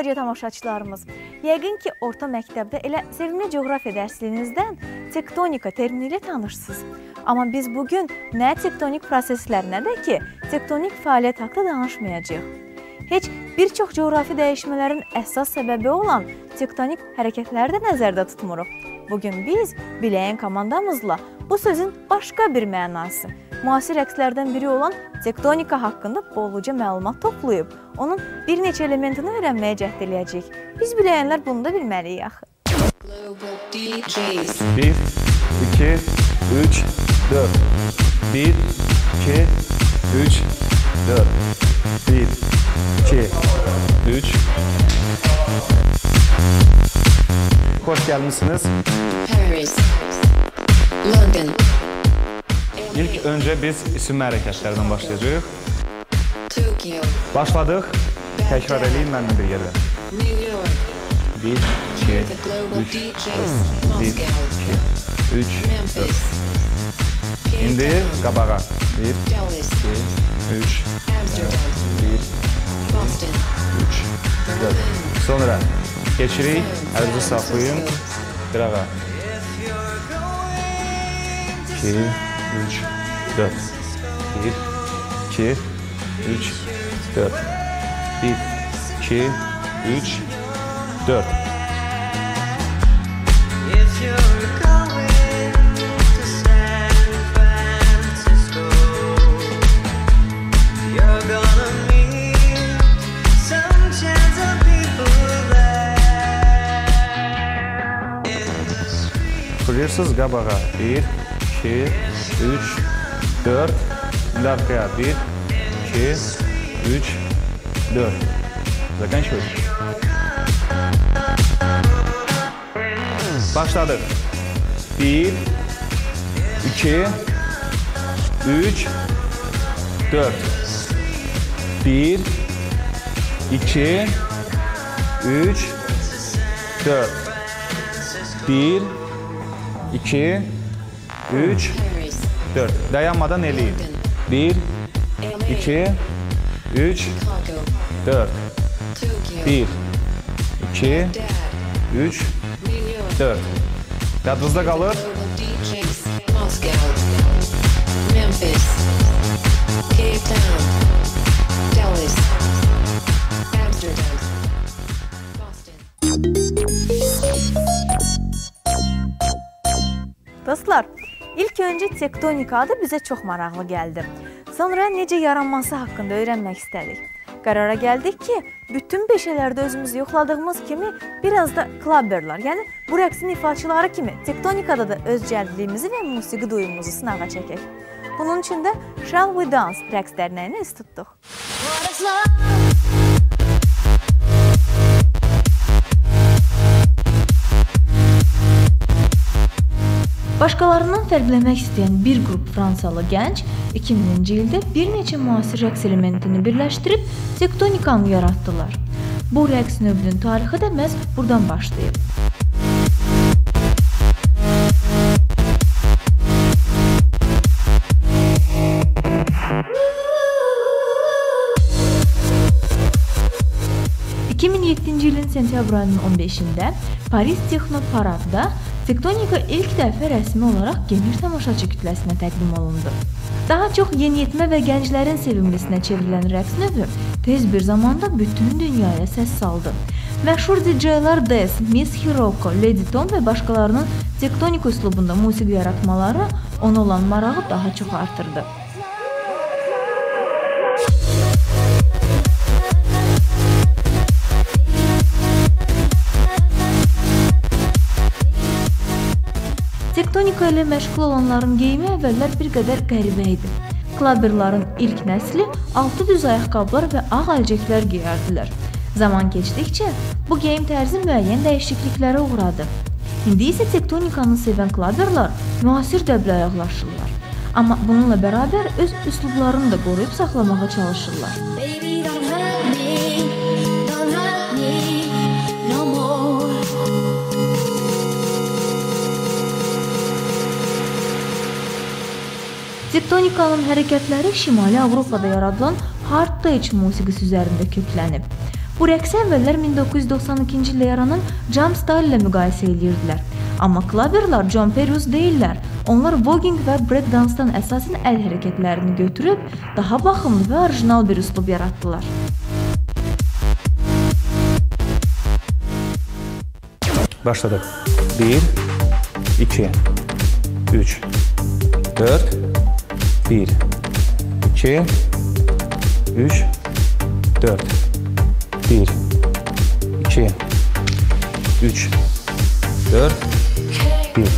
balaca tamaşaçılarımız, yəqin ki, orta məktəbdə elə sevimli coğrafiya dərsliyinizdən tektonika termini ilə tanışsınız. Amma biz bugün nə tektonik proseslər, nə də ki, tektonik fəaliyyət haqqında danışmayacağıq. Heç bir çox coğrafi dəyişmələrin əsas səbəbi olan tektonik hərəkətləri də nəzərdə tutmuruq. Bugün biz Biləyin komandamızla bu sözün başqa bir mənası, müasir rəqslərdən biri olan tektonika haqqında bolluca məlumat toplayıb, onun bir neçə elementini öyrənməyə cəhd eləyəcəyik. Biz biləyənlər bunu da bilməliyik axı. 1, 2, 3, 4. 1, 2, 3, 4. 1, 2, 3. Hoş gəlmişsiniz. Paris, London. İlk öncə biz isim hərəkətlərdən başlayacağıq. Tokyo, Başladıq. Təkrar eləyin mənimlə bir yerdə. New York, 1, 2, the global 3, DJs, 1, 2, Moscow, 3, 4. Memphis, İndi qabağa. 1, Dallas, 2, 3, Amsterdam, 1, Boston, 3, 4. Sonra keçirik. Əlinizi saxlayın. Qırağa. 2, 3, 4. 1, 2, 3, 4. 1, 2, 3, 4. Fırlıyorsunuz qabağa. 1, 2, 3, 4. İndi arxaya. 1, 2, 3, 4. Заканчивать. Başladık. 1, 2, 3, 4. 1, 2, 3, 4. 1, 2, 3, Paris, 4. Dayanmadan eləyin. 1, 2, 3, Chicago, 4. Tokyo, 1, 2, Dad, 3, New York, 4. Yadınızda qalır. global DJs, Moscow, Memphis, Cape Town, Dallas, Amsterdam, Boston. Dostlar, ilk öncə tektonika adı bizə çox maraqlı gəldi. Sonra necə yaranması haqqında öyrənmək istədik. Qərara gəldik ki, bütün peşələrdə özümüzü yoxladığımız kimi biraz da klabberlar, yəni bu rəqsin ifaçıları kimi tektonikada da öz cəldliyimizi və musiqi duyumumuzu sınağa çəkək. Bunun üçün də Shall We Dance rəqs dərnəyini üst tutduq. Başqalarından fərqlənmək istəyən bir qrup Fransalı gənc 2000-ci ildə bir neçə müasir rəqs elementini birləşdirib tektonikanı yaratdılar. Bu rəqs növünün tarixi də məhz buradan başlayıb. ilin sentyabr ayının 15-də Paris Texno Paradda tektonika ilk dəfə rəsmi olaraq geniş tamaşaçı kütləsinə təqdim olundu. Daha çox yeniyetmə və gənclərin sevimlisinə çevrilən rəqs növü tez bir zamanda bütün dünyaya səs saldı. Məşhur DJ-lar Des, Miss Hiroko, Lady Tom və başqalarının tektonika üslubunda musiqi yaratmaları ona olan marağı daha çox artırdı. Tektonika ilə məşğul olanların geyimi əvvəllər bir qədər qəribə idi. Klabberların ilk nəsli altı düz ayaqqabılar və ağ əlcəklər geyərdilər. Zaman keçdikcə bu geyim tərzi müəyyən dəyişikliklərə uğradı. İndi isə tektonikanı sevən klabberlar müasir dəblə ayaqlaşırlar. Amma bununla bərabər öz üslublarını da qoruyub saxlamağa çalışırlar. Tektonikanın hərəkətləri Şimali Avropada yaradılan hard touch musiqisi üzərində köklənib. Bu rəqsi əvvəllər 1992-ci ildə yaranan jump style ilə müqayisə edirdilər. Amma klaberlar John Perus deyirlər. Onlar voguing və breakdance-dan əsasən əl hərəkətlərini götürüb daha baxımlı və orijinal bir üslub yaratdılar. Başladıq. 1, 2, 3, 4, 1, 2, 3, 4, 1, 2, 3, 4, 1,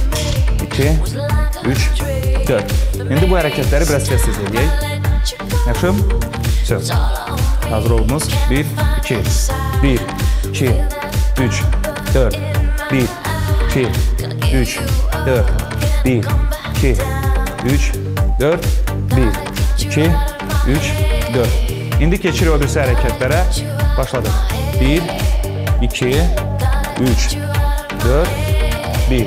2, 3, 4. İndi bu hərəkətləri biraz tez-tez edək. Yaxşı? Söz. Hazır oldunuz. 1, 2, 1, 2, 3, 4, 1, 2, 3, 4, 1, 2, 3, 4, 1, 2, 3, 4. İndi keçirik o birisi hərəkətlərə. Başladıq. 1, 2, 3, 4, 1,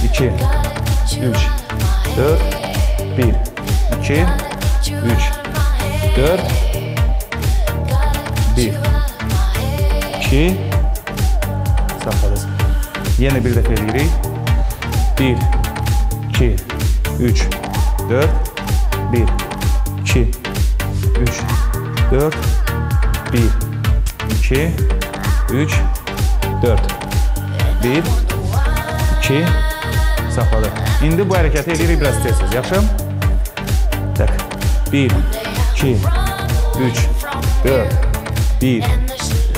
2, 3, 4, 1, 2, 3, 4, 1, 2, saxladıq. Yenə bir dəfə edirik. 1, 2, 3, 4, 1, 2, 3, 4, 1, 2, 3, 4, 1, 2, saxladıq. İndi bu hərəkəti edirik biraz tez-tez, yaxşı? Tak. 1, 2, 3, 4, 1,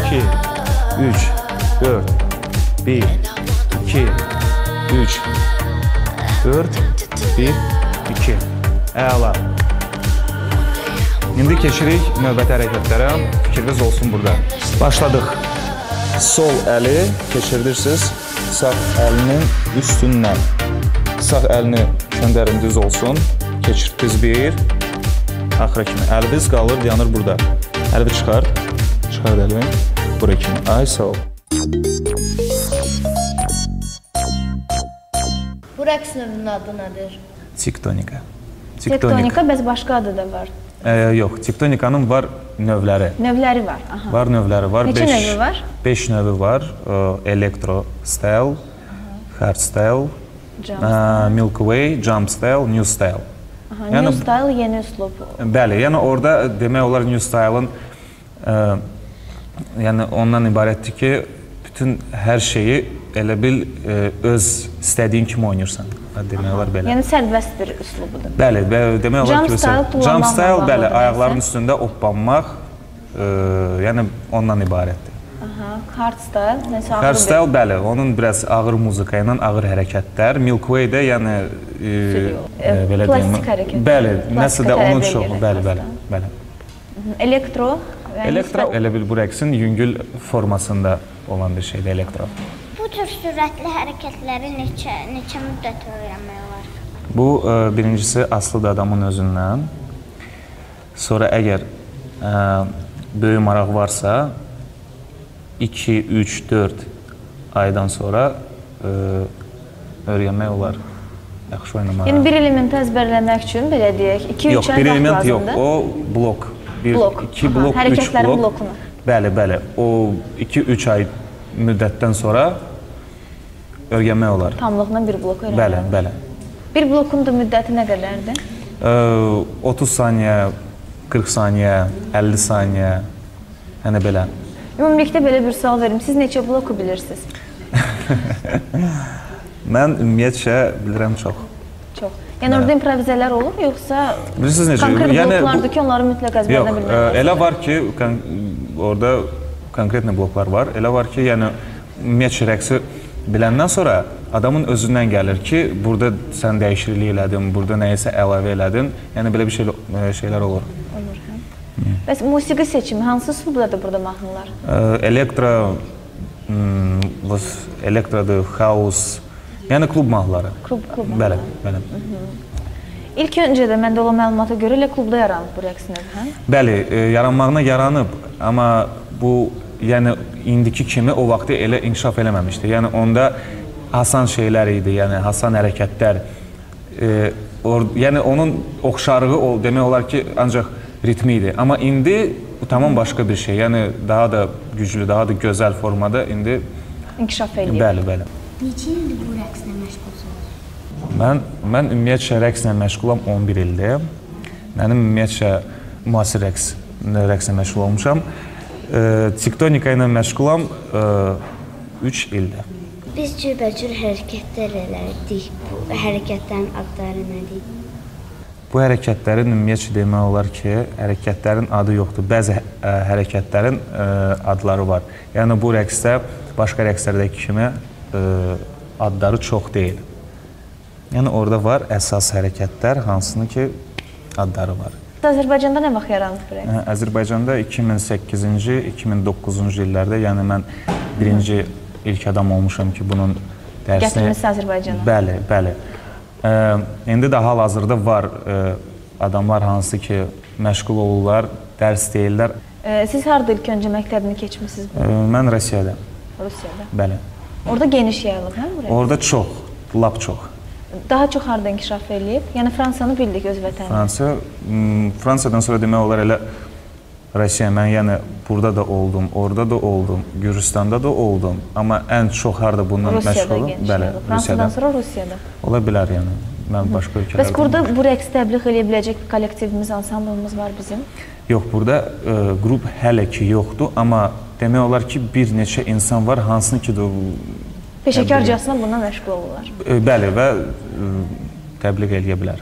2, 3, 4, 1, 2, 3, 4, 1, 2. Əla. İndi keçirik növbəti hərəkətlərə. Fikriniz olsun burada. Başladıq. Sol əli keçirdirsiniz sağ əlinin üstündən. Sağ əlini göndərin düz olsun. Keçirdiniz bir. Axıra kimi. Əliniz qalır, yanır burada. Əlini çıxart. Çıxart əlini. Bura kimi. Ay, sağ ol. Bu rəqs növünün adı nədir? Tektonika. Tektonika, bəs başqa adı da var. Yox, tektonikanın var növləri. Növləri var. Aha. Var növləri var. Neçə növü var? 5 növü var. Electro style, hard style, Milky Way, jump style, new style. Aha, new style yeni üslub. Bəli, yəni orada demək olar new style'ın yəni ondan ibarətdir ki, bütün hər şeyi elə bil öz istədiyin kimi oynayırsan. Demək olar belə. Yəni sərbəst bir üslubudur. Bəli, demək olar ki, jump style bəli, ayaqların nəsə? üstündə oppanmaq, yəni ondan ibarətdir. Aha, hard style, nəsə ağır Hard style bəli, onun biraz ağır muzika ilə ağır hərəkətlər. Milky Way də yəni belə deyim. Plastik hərəkət. Bəli, nəsə də onun çoxu, bəli. Elektro. Elektro elə bil bu rəqsin yüngül formasında olan bir şeydir elektro. Bu tür sürətli hərəkətləri neçə müddət öyrənmək olar? Bu birincisi asılıdır adamın özündən. Sonra əgər böyük maraq varsa 2, 3, 4 aydan sonra öyrənmək olar. Yaxşı oynamağa. Yəni bir elementi əzbərləmək üçün belə deyək, 2-3 ay vaxt lazımdır. Yox, bir element yox, o blok. 2 blok, 3 blok. Hərəkətlərin blokunu. Bəli. O 2-3 ay müddətdən sonra öyrənmək olar. Tamlığına bir blok öyrənmək. Bəli. Bir blokun da müddəti nə qədərdir? 30 saniyə, 40 saniyə, 50 saniyə, yəni belə. Ümumilikdə belə bir sual verim. Siz neçə bloku bilirsiniz? Mən ümumiyyətcə bilirəm çox. Çox. Yəni orada improvizələr olur, yoxsa konkret bloklardır ki, onları mütləq əzbərlə bilmək lazımdır? Elə var ki, orada konkret bloklar var. Elə var ki, yəni ümumiyyətcə rəqsi biləndən sonra adamın özündən gəlir ki, burada sən dəyişiklik elədin, burada nəyisə əlavə elədin. Yəni belə bir şeylər olur. Olur, hə? Bəs musiqi seçimi hansı üslubdadır burada mahnılar? Elektrodur, house, yəni klub mahnıları. Klub Bəli. İlk öncə də məndə olan məlumata görə elə klubda yaranıb bu rəqs növü, hə? Bəli, yaranmağına yaranıb, amma bu yəni indiki kimi o vaxtı elə inkişaf eləməmişdi. Yəni onda asan şeylər idi, yəni asan hərəkətlər. Yəni onun oxşarlığı demək olar ki, ancaq ritmi idi. Amma indi bu tamam başqa bir şey. Yəni daha da güclü, daha da gözəl formada indi İnkişaf eləyir. bəli, bəli. Neçə ildir bu rəqslə məşğulsunuz? Mən ümumiyyətcə rəqslə məşğulam 11 ildir. Mənim ümumiyyətcə müasir rəqslə məşğul olmuşam. Tektonika ilə məşğulam 3 ildir. Biz cürbəcür hərəkətlər elədik. Bu hərəkətlərin adları nədir? Bu hərəkətlərin ümumiyyətcə demək olar ki, hərəkətlərin adı yoxdur. Bəzi hərəkətlərin adları var. Yəni bu rəqsdə başqa rəqslərdəki kimi adları çox deyil. Yəni orada var əsas hərəkətlər, hansını ki adları var. Azərbaycanda nə vaxt yaranıb bu rəqs? Azərbaycanda 2008-ci, 2009-cu illərdə, yəni mən birinci ilk adam olmuşam ki, bunun dərsini... Gətirmişsə Azərbaycana? Bəli, bəli. İndi də hal-hazırda var adamlar hansı ki, məşğul olurlar, dərs deyirlər. Siz harada ilk öncə məktəbini keçmişsiniz? Mən Rusiyada. Rusiyada? Bəli. Orada geniş yayılıb, hə bu rəqs? Orada çox, lap çox. Daha çox harada inkişaf eləyib? Yəni Fransanı bildik öz vətənini. Fransadan sonra demək olar elə Rusiya, mən yəni burada da oldum, orada da oldum, Gürcüstanda da oldum. Amma ən çox harada bundan məşğulum? Rusiyada geniş. Fransadan sonra Rusiyada. Ola bilər yəni. Mən başqa ölkələrdə. Bəs burada bu rəqs təbliğ eləyə biləcək bir kollektivimiz, ansamblımız var bizim? Yox, burada qrup hələ ki yoxdur, amma demək olar ki, bir neçə insan var, hansını ki də... Peşəkarcasına bundan məşğul olurlar. Bəli və təbliğ eləyə bilər.